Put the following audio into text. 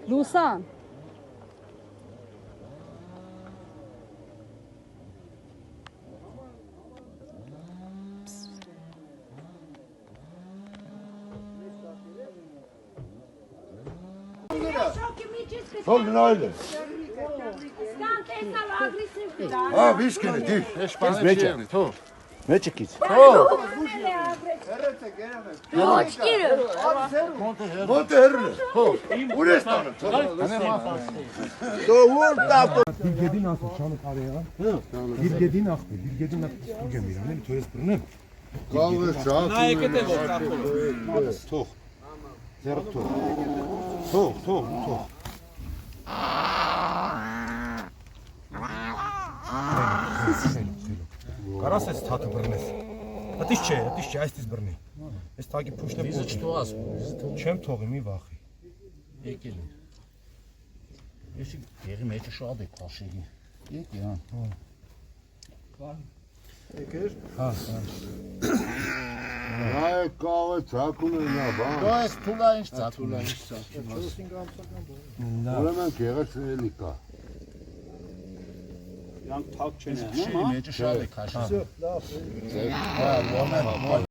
Լուսան Çok günaydın. Ha, biz geldik. Biz meçe. Meçe kit. Monte herre. Uğraştan. Doğur da. Bilgedin nasıl çanık araya? Bilgedin aklı. Bilgedin aklı. Bu gemiyle ne töres burnu? Kahve saat. Naikete Tok. Zerk tok. Tok. Կարաս ես թաթը բռնես։ Հատիշ չէ, այստիս բռնի։ Այս թագի փուշտը Վիզը չթողաս։ Չեմ թողի, մի վախի։ Եկել են։ Ես եղի մեջը շատ է քաշելի։ Եկի հա։ Եկեր։ Հա։ Ay kahve çakunu ne bak. Դոս թուլա ինչ ծաթուլա։ Ուրեմն գեղեցելիկա։ Մեջը շատ է քաշելի։ Հա, լավ։ Հա,